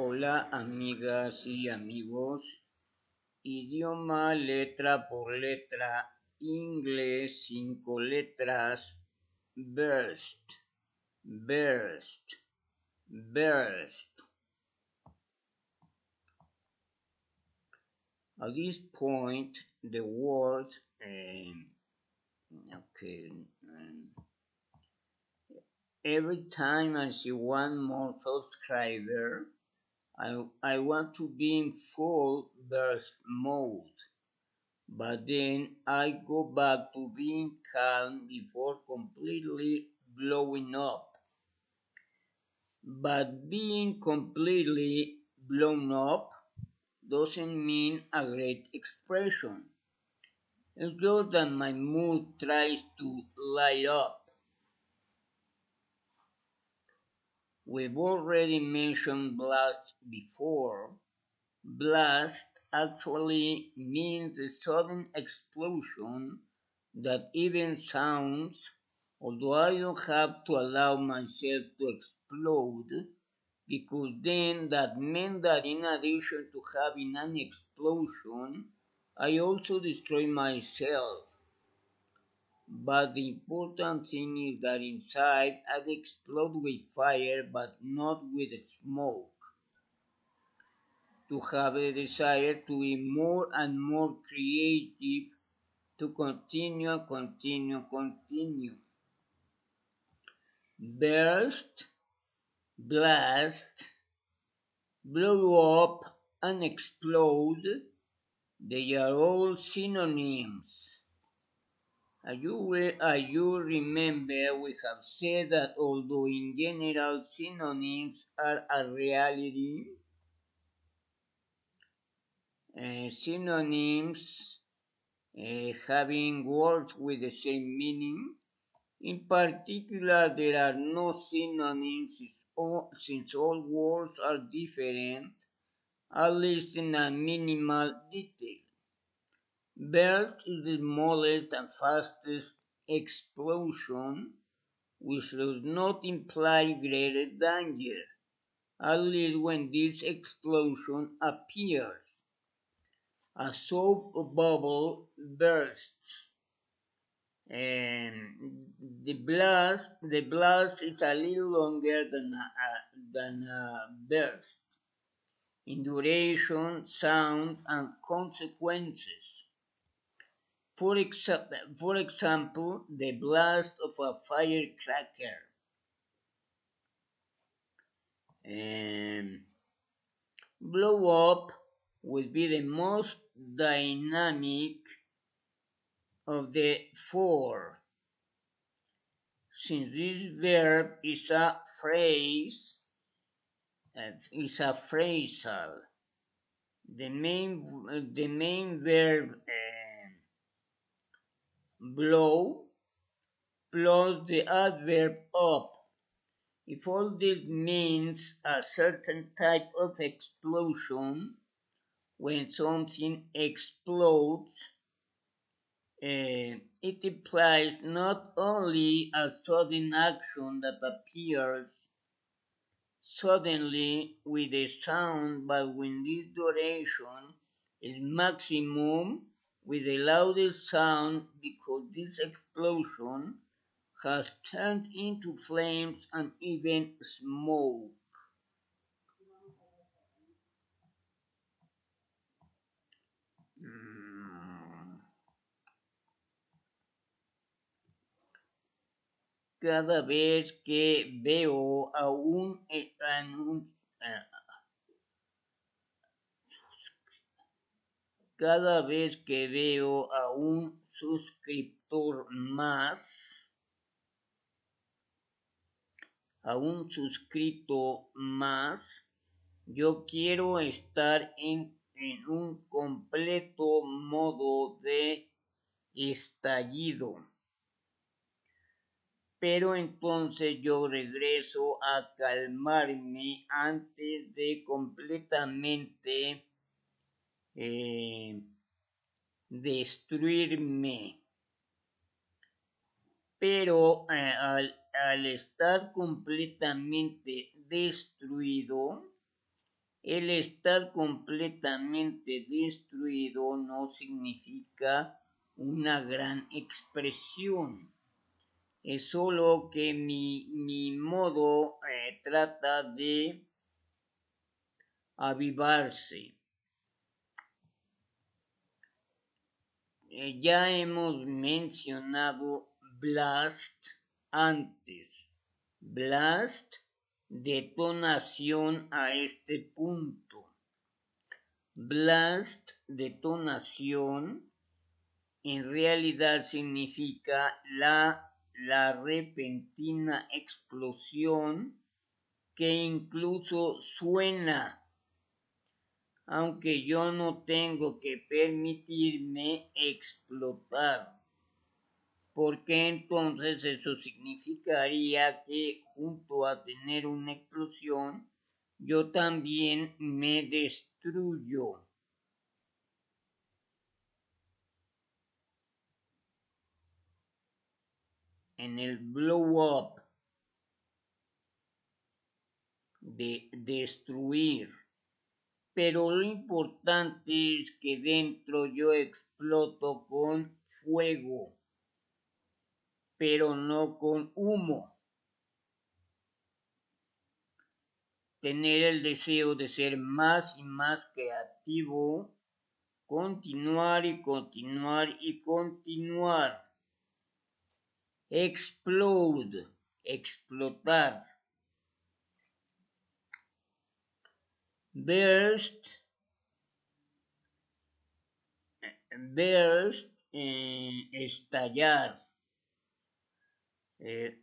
Hola amigas y amigos, idioma letra por letra, inglés 5 letras, burst, burst, burst. At this point, the word, okay, every time I see one more subscriber, I want to be in full burst mode. But then I go back to being calm before completely blowing up. But being completely blown up doesn't mean a great expression. It's just that my mood tries to light up. We've already mentioned blast before. Blast actually means a sudden explosion that even sounds, although I don't have to allow myself to explode, because then that meant that in addition to having an explosion, I also destroy myself. But the important thing is that inside I'd explode with fire but not with smoke. To have a desire to be more and more creative, to continue. Burst, blast, blow up, and explode, they are all synonyms. As you remember, we have said that although in general synonyms are a reality, synonyms having words with the same meaning. In particular, there are no synonyms since all words are different, at least in a minimal detail. Burst is the smallest and fastest explosion, which does not imply greater danger, at least when this explosion appears. A soap bubble bursts. The blast is a little longer than a burst in duration, sound, and consequences. For example, the blast of a firecracker. Blow up would be the most dynamic of the four. Since this verb is a phrase, is a phrasal, the main verb blow plus the adverb up. If all this means a certain type of explosion, when something explodes, it implies not only a sudden action that appears suddenly with a sound, but when this duration is maximum with the loudest sound because this explosion has turned into flames and even smoke. Mm. Cada vez que veo a cada vez que veo a un suscriptor más, a un suscrito más, yo quiero estar en un completo modo de estallido. Pero entonces yo regreso a calmarme antes de completamente destruirme. Pero al estar completamente destruido, el estar completamente destruido no significa una gran expresión. Es solo que mi modo trata de avivarse. Ya hemos mencionado blast antes. Blast, detonación a este punto. Blast, detonación, en realidad significa la repentina explosión que incluso suena, aunque yo no tengo que permitirme explotar, porque entonces eso significaría que junto a tener una explosión, yo también me destruyo. En el blow up, de destruir. Pero lo importante es que dentro yo exploto con fuego, pero no con humo. Tener el deseo de ser más y más creativo, continuar y continuar y continuar. Explode, explotar. Burst, estallar.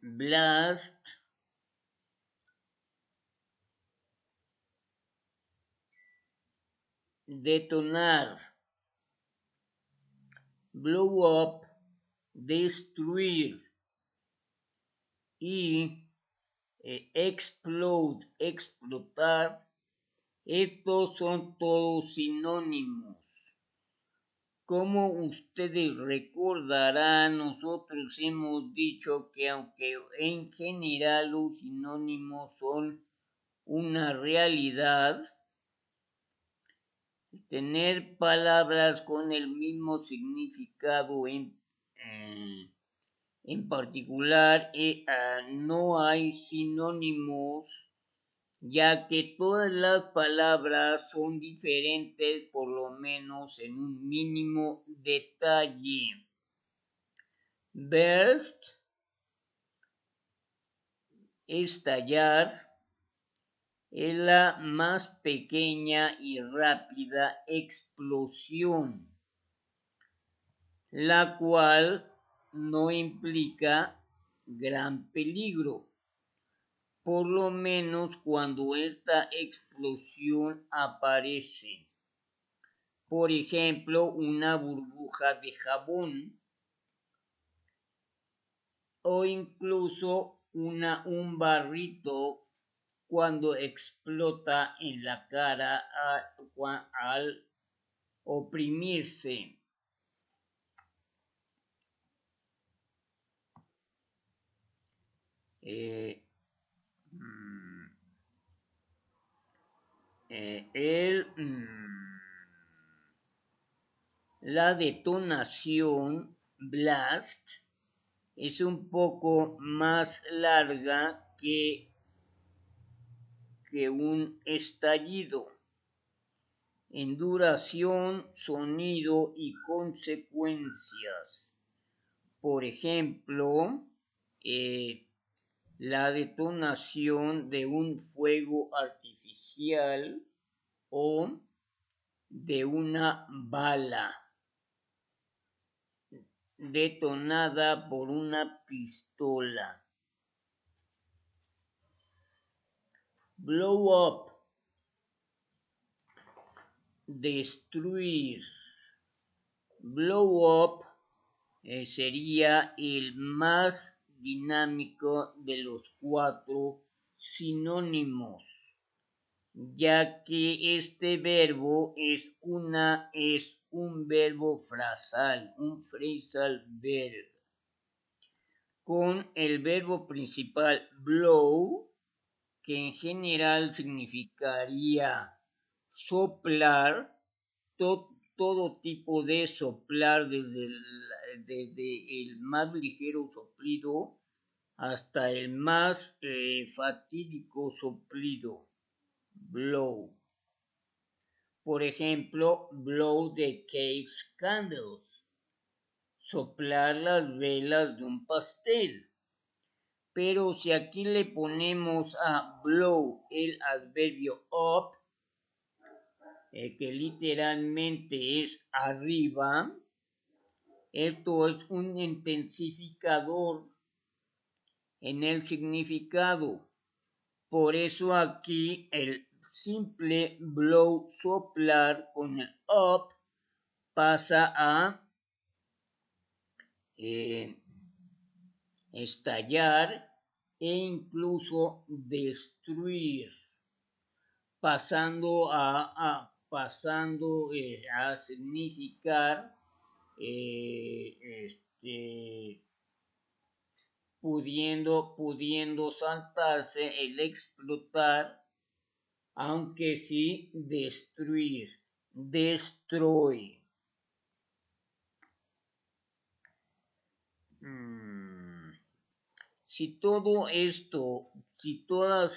Blast, detonar. Blow up, destruir. Y explode, explotar. Estos son todos sinónimos. Como ustedes recordarán, nosotros hemos dicho que aunque en general los sinónimos son una realidad, tener palabras con el mismo significado en particular no hay sinónimos, ya que todas las palabras son diferentes por lo menos en un mínimo detalle. Burst, estallar, es la más pequeña y rápida explosión, la cual no implica gran peligro, por lo menos cuando esta explosión aparece. Por ejemplo, una burbuja de jabón o incluso un barrito cuando explota en la cara al oprimirse. Eh, la detonación blast es un poco más larga que un estallido en duración, sonido y consecuencias. Por ejemplo, la detonación de un fuego artificial o de una bala detonada por una pistola. Blow up, destruir. Blow up sería el más dinámico de los cuatro sinónimos, ya que este verbo es un verbo frasal, un phrasal verb, con el verbo principal blow, que en general significaría soplar, todo tipo de soplar, desde el más ligero soplido hasta el más fatídico soplido, blow. Por ejemplo, blow the cake's candles, soplar las velas de un pastel. Pero si aquí le ponemos a blow el adverbio up, que literalmente es arriba, esto es un intensificador en el significado. Por eso aquí el simple blow, soplar, con el up pasa a estallar e incluso destruir, pasando a significar pudiendo saltarse el explotar, aunque sí destruir, destroy. Si todas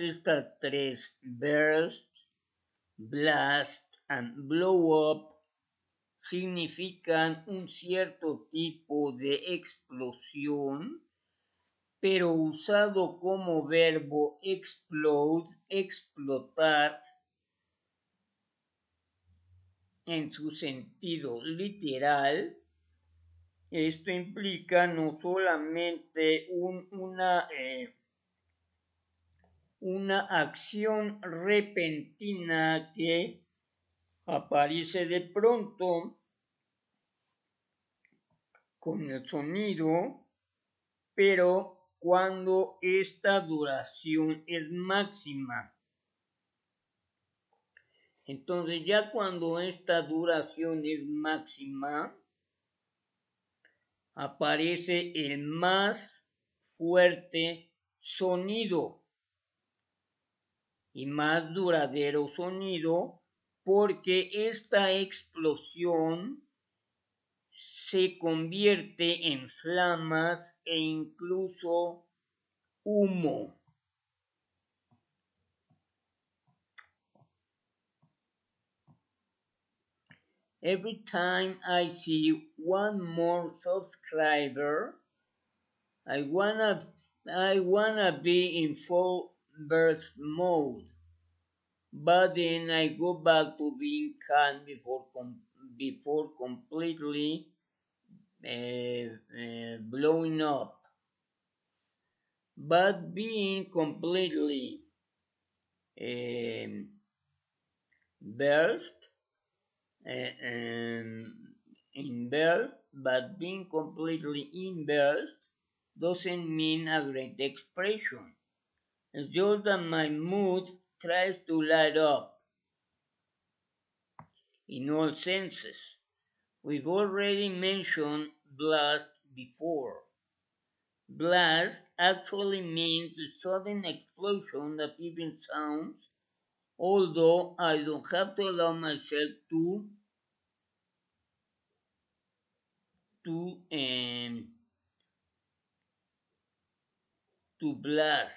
estas tres, burst, blast and blow up, significan un cierto tipo de explosión, pero usado como verbo explode, explotar, en su sentido literal, esto implica no solamente una acción repentina que aparece de pronto con el sonido, pero cuando esta duración es máxima. Entonces, ya cuando esta duración es máxima, aparece el más fuerte sonido y más duradero sonido, porque esta explosión se convierte en flamas e incluso humo. Every time I see one more subscriber, I wanna be in full burst mode, but then I go back to being calm before completely blowing up. But being completely burst, but being completely in burst doesn't mean a great expression. It's just that my mood tries to light up in all senses. We've already mentioned blast before. Blast actually means a sudden explosion that even sounds, although I don't have to allow myself to blast.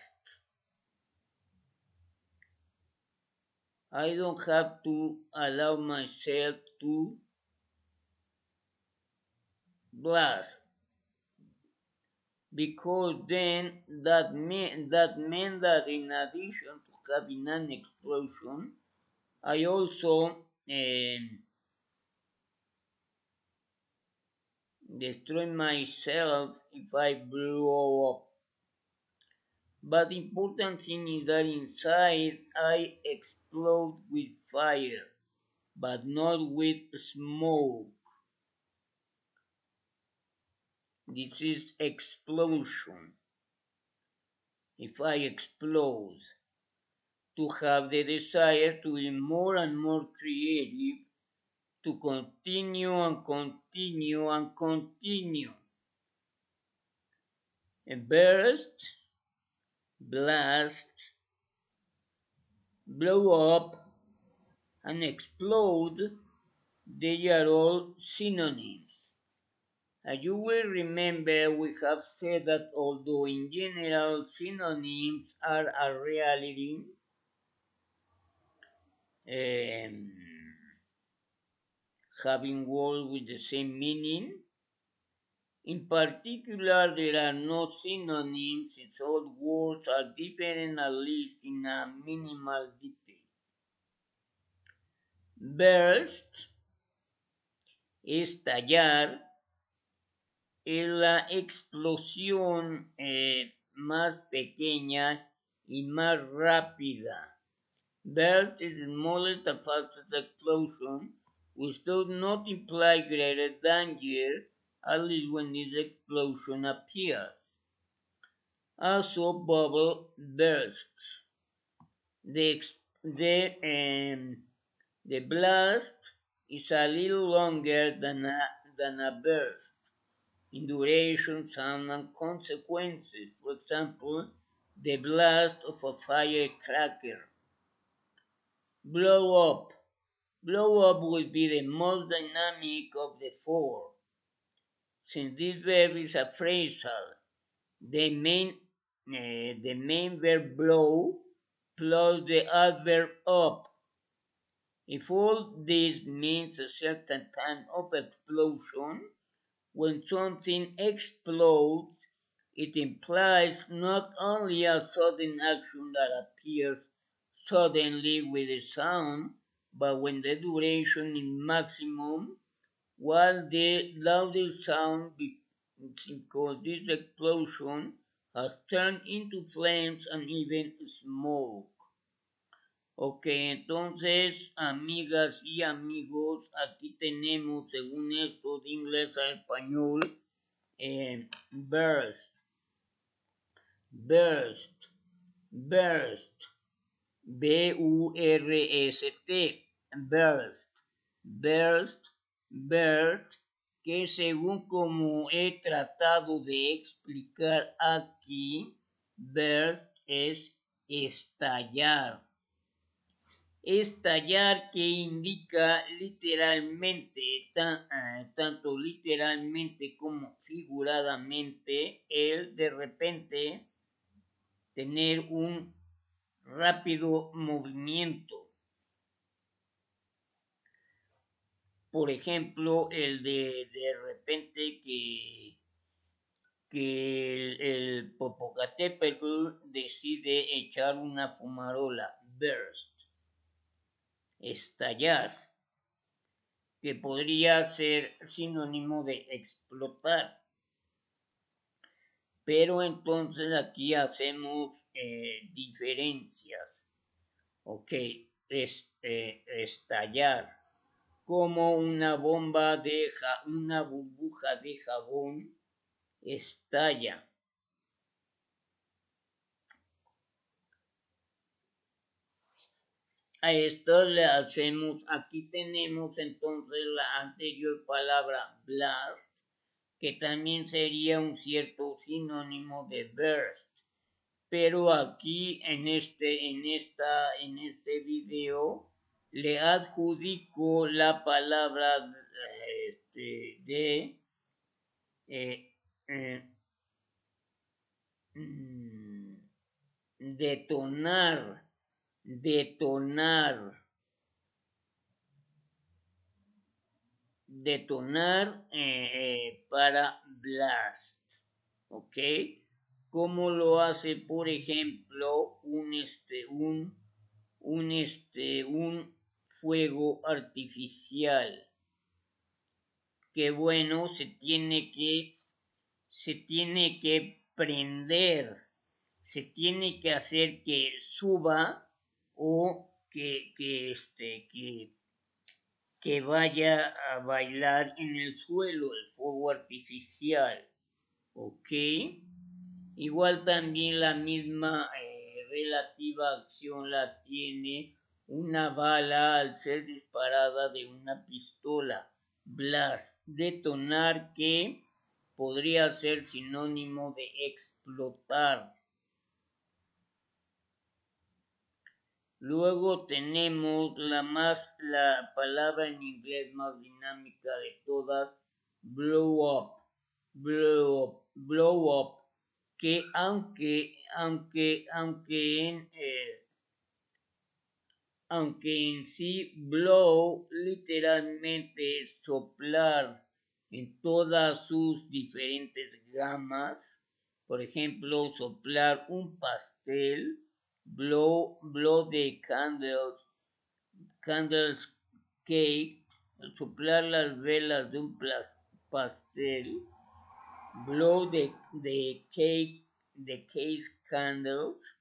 I don't have to allow myself to blast, because then that meant that in addition to having an explosion, I also destroy myself if I blow up. But the important thing is that inside I explode with fire, but not with smoke. This is explosion. If I explode, to have the desire to be more and more creative, to continue and continue and continue. A burst, blast, blow up, and explode, they are all synonyms. As you will remember, we have said that although in general synonyms are a reality, um, having words with the same meaning, in particular, there are no synonyms since all words are different at least in a minimal detail. Burst, estallar, es la explosión más pequeña y más rápida. Burst is the smallest and fastest explosion, which does not imply greater danger, at least when this explosion appears. Also, bubble bursts. The, the blast is a little longer than a burst in duration, sound, and consequences. For example, the blast of a firecracker. Blow up. Blow up would be the most dynamic of the four. Since this verb is a phrasal, the main verb blow plus the adverb up. If all this means a certain kind of explosion, when something explodes, it implies not only a sudden action that appears suddenly with a sound, but when the duration is maximum, while the loudest sound because this explosion has turned into flames and even smoke. Ok, entonces, amigas y amigos, aquí tenemos, según esto, de inglés a español, burst, burst, burst, B-U-R-S-T, burst, burst, burst, que según como he tratado de explicar aquí, burst es estallar. Estallar que indica literalmente, tanto literalmente como figuradamente, el de repente tener un rápido movimiento. Por ejemplo, el de repente que el Popocatépetl decide echar una fumarola, burst, estallar, que podría ser sinónimo de explotar. Pero entonces aquí hacemos diferencias. Ok, estallar como una una burbuja de jabón estalla. A esto le hacemos, aquí tenemos entonces la anterior palabra blast, que también sería un cierto sinónimo de burst. Pero aquí en este video le adjudico la palabra de detonar, detonar, detonar para blast, ¿ok? Como lo hace, por ejemplo, un fuego artificial. Que bueno, se tiene que prender, se tiene que hacer que suba o que vaya a bailar en el suelo el fuego artificial, ¿ok? Igual también la misma relativa acción la tiene una bala al ser disparada de una pistola. Blast, detonar, que podría ser sinónimo de explotar. Luego tenemos la palabra en inglés más dinámica de todas, blow up, blow up, blow up, que aunque en sí blow literalmente es soplar en todas sus diferentes gamas, por ejemplo, soplar un pastel, blow the candles cake, soplar las velas de un pastel, blow the cake candles.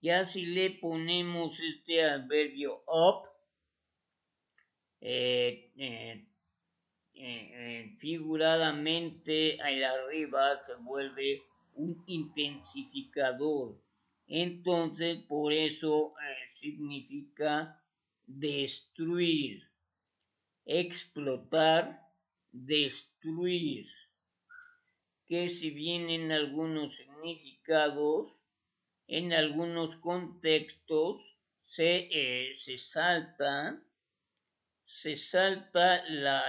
Ya si le ponemos este adverbio up, figuradamente ahí arriba se vuelve un intensificador. Entonces, por eso significa destruir, explotar, destruir. Que si bien en algunos significados, en algunos contextos se salta la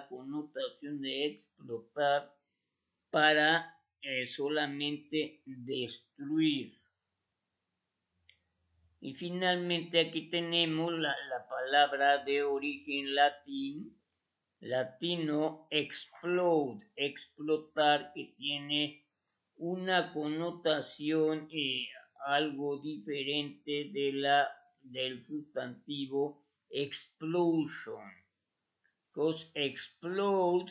connotación de explotar para solamente destruir. Y finalmente aquí tenemos la palabra de origen latino explode, explotar, que tiene una connotación algo diferente del sustantivo explosion. Because explode,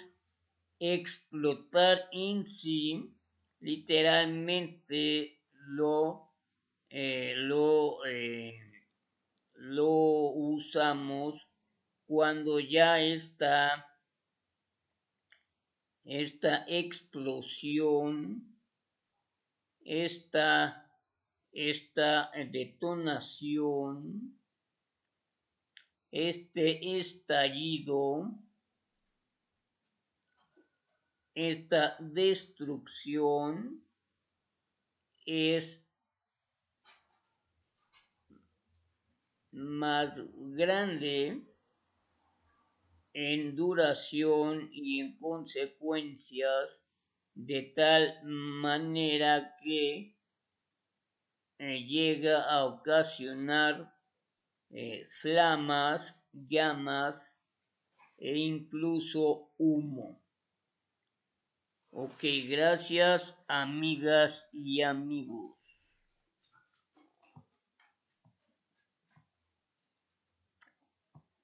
explotar en sí, literalmente eh, lo, eh, lo usamos cuando ya esta explosión, esta detonación, este estallido, esta destrucción es más grande en duración y en consecuencias, de tal manera que llega a ocasionar flamas, llamas e incluso humo. Ok, gracias amigas y amigos.